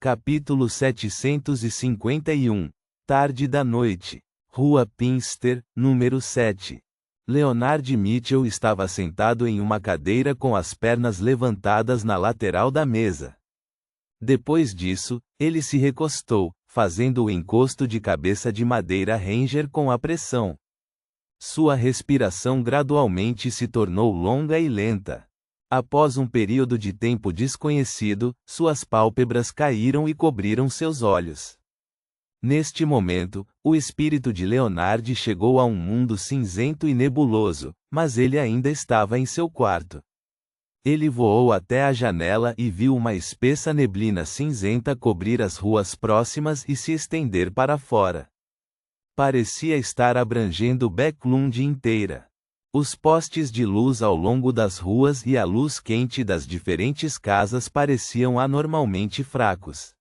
Capítulo 751. Tarde da noite. Rua Pinster, número 7. Leonard Mitchell estava sentado em uma cadeira com as pernas levantadas na lateral da mesa. Depois disso, ele se recostou, fazendo o encosto de cabeça de madeira Ranger com a pressão. Sua respiração gradualmente se tornou longa e lenta. Após um período de tempo desconhecido, suas pálpebras caíram e cobriram seus olhos. Neste momento, o espírito de Leonard chegou a um mundo cinzento e nebuloso, mas ele ainda estava em seu quarto. Ele voou até a janela e viu uma espessa neblina cinzenta cobrir as ruas próximas e se estender para fora. Parecia estar abrangendo Backlund inteira. Os postes de luz ao longo das ruas e a luz quente das diferentes casas pareciam anormalmente fracos.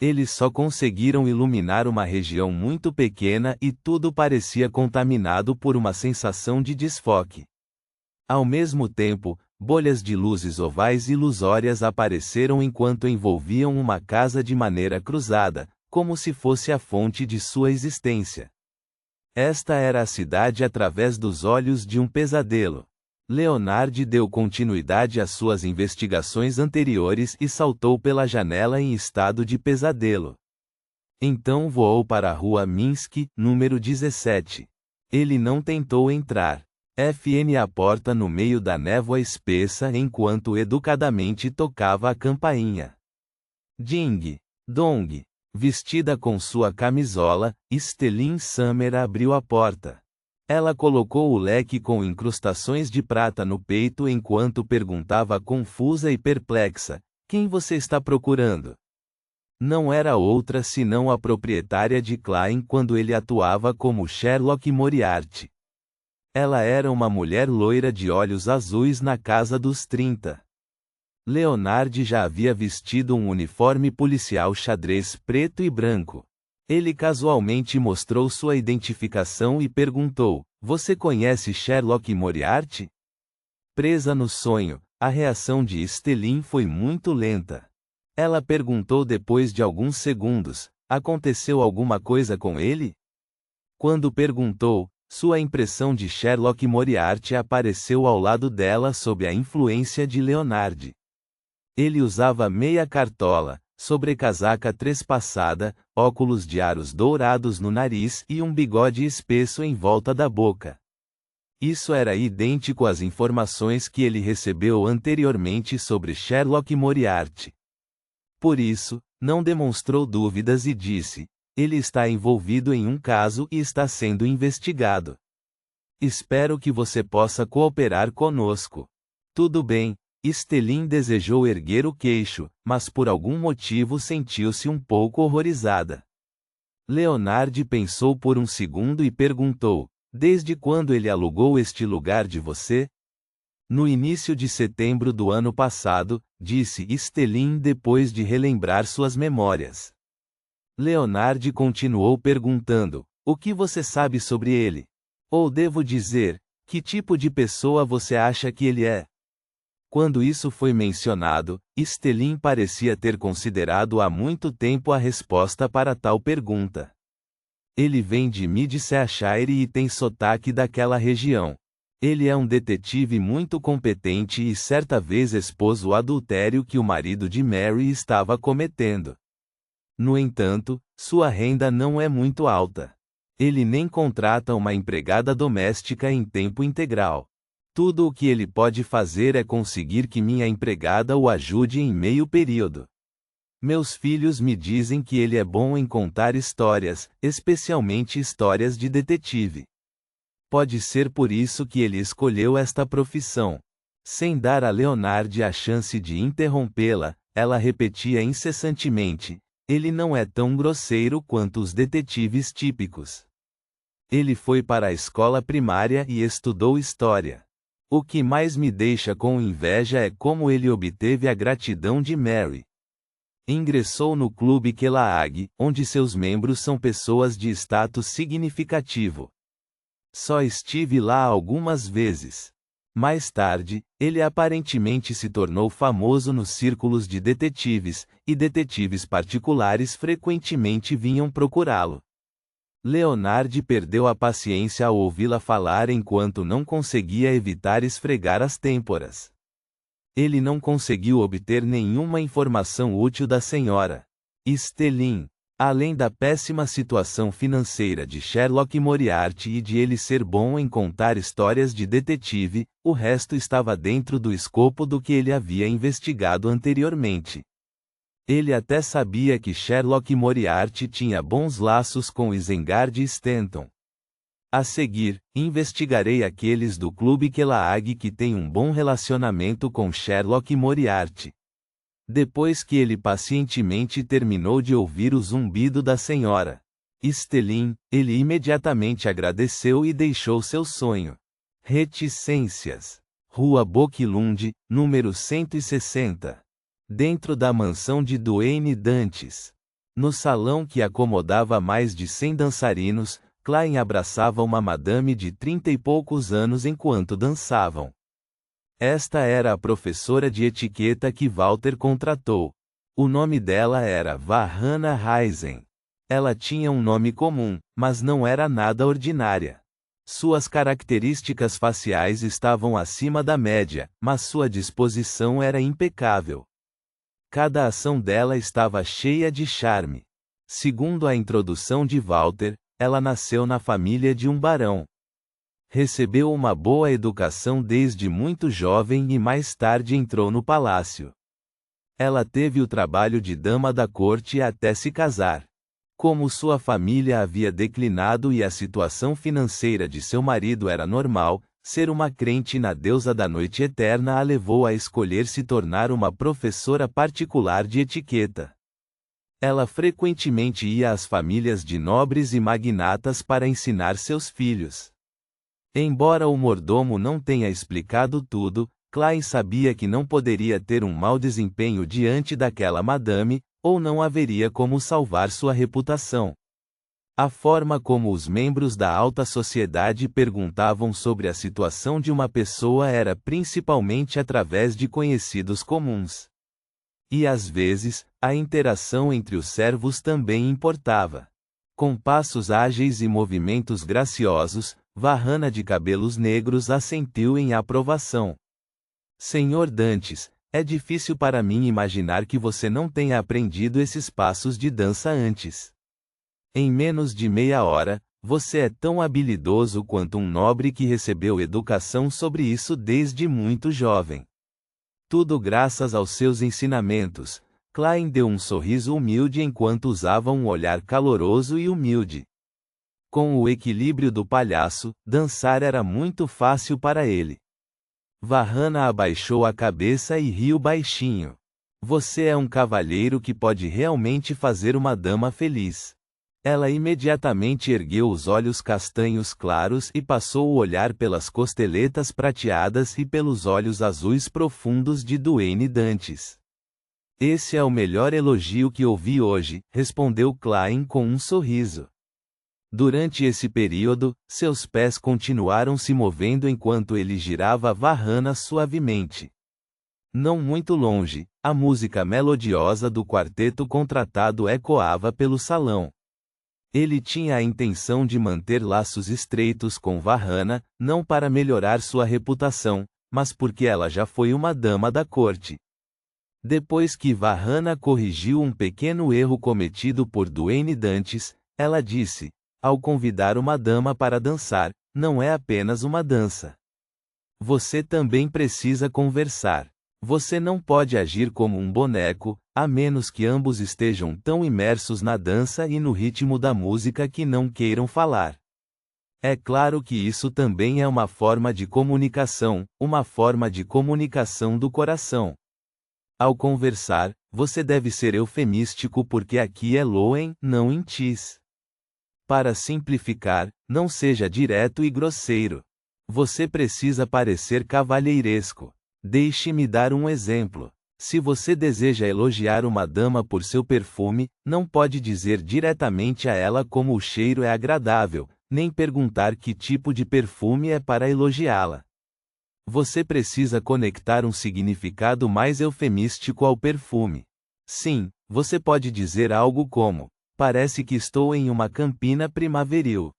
Eles só conseguiram iluminar uma região muito pequena e tudo parecia contaminado por uma sensação de desfoque. Ao mesmo tempo, bolhas de luzes ovais ilusórias apareceram enquanto envolviam uma casa de maneira cruzada, como se fosse a fonte de sua existência. Esta era a cidade através dos olhos de um pesadelo. Leonard deu continuidade às suas investigações anteriores e saltou pela janela em estado de pesadelo. Então voou para a rua Minsk, número 17. Ele não tentou entrar. FN a porta no meio da névoa espessa enquanto educadamente tocava a campainha. Ding dong. Vestida com sua camisola, Stellin Summer abriu a porta. Ela colocou o leque com incrustações de prata no peito enquanto perguntava confusa e perplexa: "Quem você está procurando?" Não era outra senão a proprietária de Klein quando ele atuava como Sherlock Moriarty. Ela era uma mulher loira de olhos azuis na casa dos 30. Leonard já havia vestido um uniforme policial xadrez preto e branco. Ele casualmente mostrou sua identificação e perguntou: "Você conhece Sherlock Moriarty?" Presa no sonho, a reação de Stellin foi muito lenta. Ela perguntou depois de alguns segundos: "Aconteceu alguma coisa com ele?" Quando perguntou, sua impressão de Sherlock Moriarty apareceu ao lado dela sob a influência de Leonard. Ele usava meia cartola, sobrecasaca trespassada, óculos de aros dourados no nariz e um bigode espesso em volta da boca. Isso era idêntico às informações que ele recebeu anteriormente sobre Sherlock Moriarty. Por isso, não demonstrou dúvidas e disse: "Ele está envolvido em um caso e está sendo investigado. Espero que você possa cooperar conosco." "Tudo bem." Stellin desejou erguer o queixo, mas por algum motivo sentiu-se um pouco horrorizada. Leonard pensou por um segundo e perguntou: "Desde quando ele alugou este lugar de você?" "No início de setembro do ano passado", disse Stellin depois de relembrar suas memórias. Leonard continuou perguntando: "O que você sabe sobre ele? Ou devo dizer, que tipo de pessoa você acha que ele é?" Quando isso foi mencionado, Stellin parecia ter considerado há muito tempo a resposta para tal pergunta. "Ele vem de Midshire e tem sotaque daquela região. Ele é um detetive muito competente e certa vez expôs o adultério que o marido de Mary estava cometendo. No entanto, sua renda não é muito alta. Ele nem contrata uma empregada doméstica em tempo integral. Tudo o que ele pode fazer é conseguir que minha empregada o ajude em meio período. Meus filhos me dizem que ele é bom em contar histórias, especialmente histórias de detetive. Pode ser por isso que ele escolheu esta profissão." Sem dar a Leonard a chance de interrompê-la, ela repetia incessantemente: "Ele não é tão grosseiro quanto os detetives típicos. Ele foi para a escola primária e estudou história. O que mais me deixa com inveja é como ele obteve a gratidão de Mary. Ingressou no Clube Kellaag, onde seus membros são pessoas de status significativo. Só estive lá algumas vezes. Mais tarde, ele aparentemente se tornou famoso nos círculos de detetives, e detetives particulares frequentemente vinham procurá-lo. Leonard perdeu a paciência ao ouvi-la falar enquanto não conseguia evitar esfregar as têmporas. Ele não conseguiu obter nenhuma informação útil da senhora Stelling. Além da péssima situação financeira de Sherlock Moriarty e de ele ser bom em contar histórias de detetive, o resto estava dentro do escopo do que ele havia investigado anteriormente. Ele até sabia que Sherlock Moriarty tinha bons laços com Isengard e Stanton. A seguir, investigarei aqueles do Clube Kellaag que têm um bom relacionamento com Sherlock Moriarty. Depois que ele pacientemente terminou de ouvir o zumbido da senhora Stelling, ele imediatamente agradeceu e deixou seu sonho. Reticências. Rua Boquilund, número 160. Dentro da mansão de Duane Dantes. No salão que acomodava mais de 100 dançarinos, Klein abraçava uma madame de 30 e poucos anos enquanto dançavam. Esta era a professora de etiqueta que Walter contratou. O nome dela era Varhana Heisen. Ela tinha um nome comum, mas não era nada ordinária. Suas características faciais estavam acima da média, mas sua disposição era impecável. Cada ação dela estava cheia de charme. Segundo a introdução de Walter, ela nasceu na família de um barão. Recebeu uma boa educação desde muito jovem e mais tarde entrou no palácio. Ela teve o trabalho de dama da corte até se casar. Como sua família havia declinado e a situação financeira de seu marido era normal, ser uma crente na deusa da noite eterna a levou a escolher se tornar uma professora particular de etiqueta. Ela frequentemente ia às famílias de nobres e magnatas para ensinar seus filhos. Embora o mordomo não tenha explicado tudo, Klein sabia que não poderia ter um mau desempenho diante daquela madame, ou não haveria como salvar sua reputação. A forma como os membros da alta sociedade perguntavam sobre a situação de uma pessoa era principalmente através de conhecidos comuns. E às vezes, a interação entre os servos também importava. Com passos ágeis e movimentos graciosos, Varhana de cabelos negros assentiu em aprovação. Senhor Dantes, é difícil para mim imaginar que você não tenha aprendido esses passos de dança antes. Em menos de meia hora, você é tão habilidoso quanto um nobre que recebeu educação sobre isso desde muito jovem. Tudo graças aos seus ensinamentos. Klein deu um sorriso humilde enquanto usava um olhar caloroso e humilde. Com o equilíbrio do palhaço, dançar era muito fácil para ele. Varhana abaixou a cabeça e riu baixinho. Você é um cavalheiro que pode realmente fazer uma dama feliz. Ela imediatamente ergueu os olhos castanhos claros e passou o olhar pelas costeletas prateadas e pelos olhos azuis profundos de Duane Dantes. Esse é o melhor elogio que ouvi hoje, respondeu Klein com um sorriso. Durante esse período, seus pés continuaram se movendo enquanto ele girava Varhana suavemente. Não muito longe, a música melodiosa do quarteto contratado ecoava pelo salão. Ele tinha a intenção de manter laços estreitos com Varhana, não para melhorar sua reputação, mas porque ela já foi uma dama da corte. Depois que Varhana corrigiu um pequeno erro cometido por Duane Dantes, ela disse: ao convidar uma dama para dançar, não é apenas uma dança. Você também precisa conversar. Você não pode agir como um boneco, a menos que ambos estejam tão imersos na dança e no ritmo da música que não queiram falar. É claro que isso também é uma forma de comunicação do coração. Ao conversar, você deve ser eufemístico porque aqui é Loen, não Intis. Para simplificar, não seja direto e grosseiro. Você precisa parecer cavalheiresco. Deixe-me dar um exemplo. Se você deseja elogiar uma dama por seu perfume, não pode dizer diretamente a ela como o cheiro é agradável, nem perguntar que tipo de perfume é para elogiá-la. Você precisa conectar um significado mais eufemístico ao perfume. Sim, você pode dizer algo como: parece que estou em uma campina primaveril.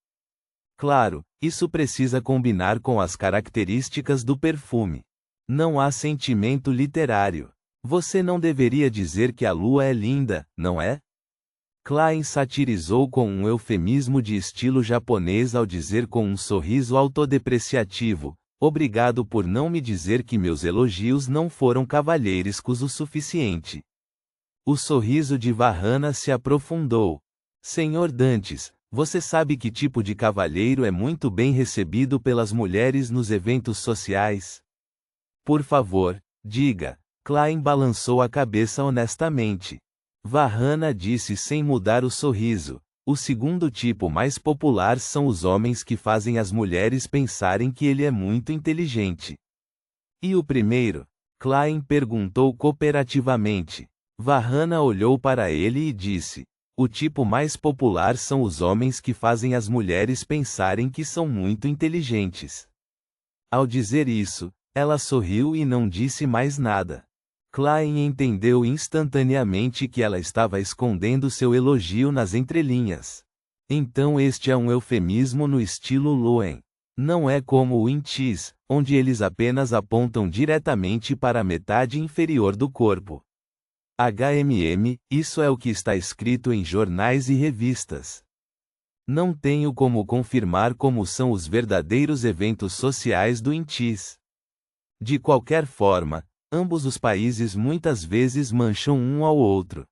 Claro, isso precisa combinar com as características do perfume. Não há sentimento literário. Você não deveria dizer que a lua é linda, não é? Klein satirizou com um eufemismo de estilo japonês ao dizer com um sorriso autodepreciativo: obrigado por não me dizer que meus elogios não foram cavalheirescos o suficiente. O sorriso de Vahana se aprofundou. Senhor Dantes, você sabe que tipo de cavalheiro é muito bem recebido pelas mulheres nos eventos sociais? Por favor, diga. Klein balançou a cabeça honestamente. Vahana disse sem mudar o sorriso: o segundo tipo mais popular são os homens que fazem as mulheres pensarem que ele é muito inteligente. E o primeiro? Klein perguntou cooperativamente. Vahana olhou para ele e disse: o tipo mais popular são os homens que fazem as mulheres pensarem que são muito inteligentes. Ao dizer isso, ela sorriu e não disse mais nada. Klein entendeu instantaneamente que ela estava escondendo seu elogio nas entrelinhas. Então este é um eufemismo no estilo Loen. Não é como o intis, onde eles apenas apontam diretamente para a metade inferior do corpo. Isso é o que está escrito em jornais e revistas. Não tenho como confirmar como são os verdadeiros eventos sociais do intis. De qualquer forma, ambos os países muitas vezes mancham um ao outro.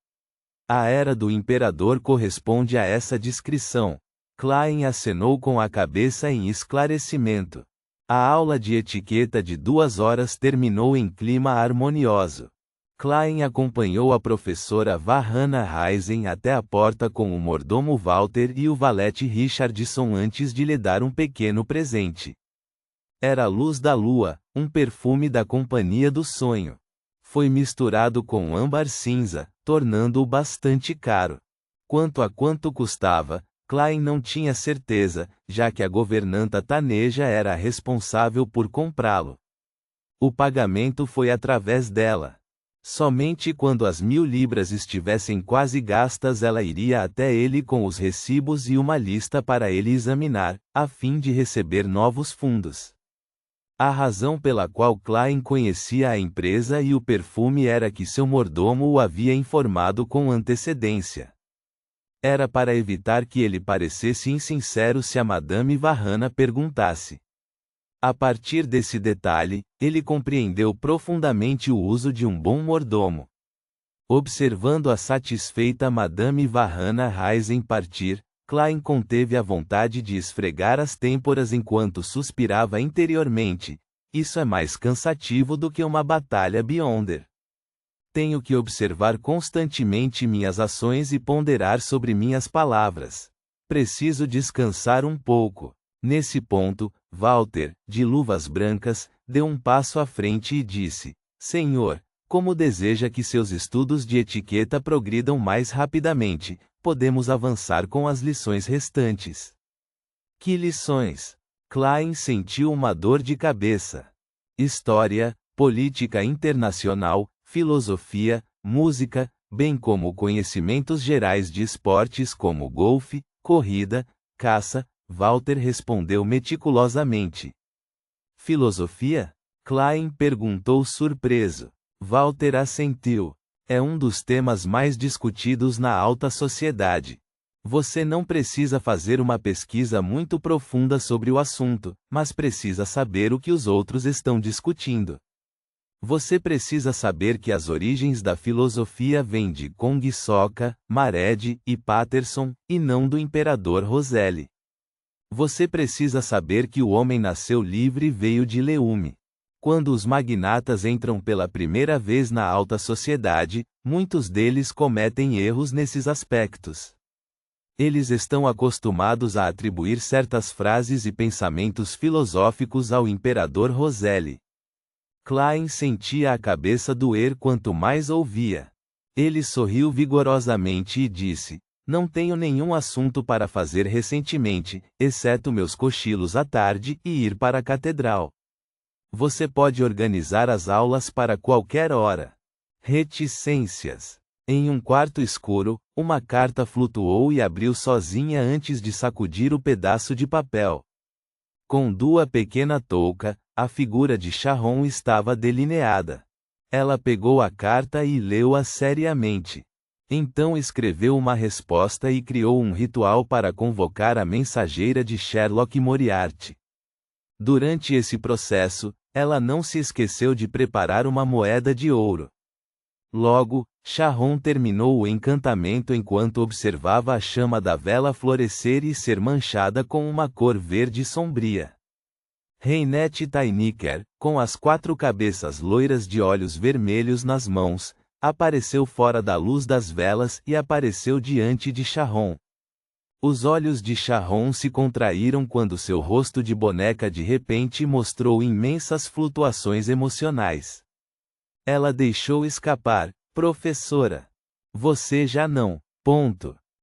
A era do imperador corresponde a essa descrição. Klein acenou com a cabeça em esclarecimento. A aula de etiqueta de 2 horas terminou em clima harmonioso. Klein acompanhou a professora Vahana Heisen até a porta com o mordomo Walter e o valete Richardson antes de lhe dar um pequeno presente. Era a luz da lua, um perfume da Companhia do Sonho. Foi misturado com âmbar cinza, tornando-o bastante caro. Quanto a quanto custava, Klein não tinha certeza, já que a governanta Taneja era a responsável por comprá-lo. O pagamento foi através dela. Somente quando as 1000 libras estivessem quase gastas ela iria até ele com os recibos e uma lista para ele examinar, a fim de receber novos fundos. A razão pela qual Klein conhecia a empresa e o perfume era que seu mordomo o havia informado com antecedência. Era para evitar que ele parecesse insincero se a Madame Vahana perguntasse. A partir desse detalhe, ele compreendeu profundamente o uso de um bom mordomo. Observando a satisfeita Madame Vahana Heisen partir, Klein conteve a vontade de esfregar as têmporas enquanto suspirava interiormente. Isso é mais cansativo do que uma batalha Beyonder. Tenho que observar constantemente minhas ações e ponderar sobre minhas palavras. Preciso descansar um pouco. Nesse ponto, Walter, de luvas brancas, deu um passo à frente e disse: Senhor, como deseja que seus estudos de etiqueta progridam mais rapidamente, podemos avançar com as lições restantes. Que lições? Klein sentiu uma dor de cabeça. História, política internacional, filosofia, música, bem como conhecimentos gerais de esportes como golfe, corrida, caça. Walter respondeu meticulosamente. Filosofia? Klein perguntou surpreso. Walter assentiu. É um dos temas mais discutidos na alta sociedade. Você não precisa fazer uma pesquisa muito profunda sobre o assunto, mas precisa saber o que os outros estão discutindo. Você precisa saber que as origens da filosofia vêm de Kong Soka, Mared e Patterson, e não do imperador Roselle. Você precisa saber que o homem nasceu livre e veio de Leume. Quando os magnatas entram pela primeira vez na alta sociedade, muitos deles cometem erros nesses aspectos. Eles estão acostumados a atribuir certas frases e pensamentos filosóficos ao imperador Roselle. Klein sentia a cabeça doer quanto mais ouvia. Ele sorriu vigorosamente e disse: Não tenho nenhum assunto para fazer recentemente, exceto meus cochilos à tarde e ir para a catedral. Você pode organizar as aulas para qualquer hora. Reticências. Em um quarto escuro, uma carta flutuou e abriu sozinha antes de sacudir o pedaço de papel. Com uma pequena touca, a figura de Sharon estava delineada. Ela pegou a carta e leu-a seriamente. Então escreveu uma resposta e criou um ritual para convocar a mensageira de Sherlock Moriarty. Durante esse processo, ela não se esqueceu de preparar uma moeda de ouro. Logo, Sharon terminou o encantamento enquanto observava a chama da vela florescer e ser manchada com uma cor verde sombria. Reinette Tyniker, com as 4 cabeças loiras de olhos vermelhos nas mãos, apareceu fora da luz das velas e apareceu diante de Sharon. Os olhos de Sharon se contraíram quando seu rosto de boneca de repente mostrou imensas flutuações emocionais. Ela deixou escapar: "Professora. Você já não. Ponto.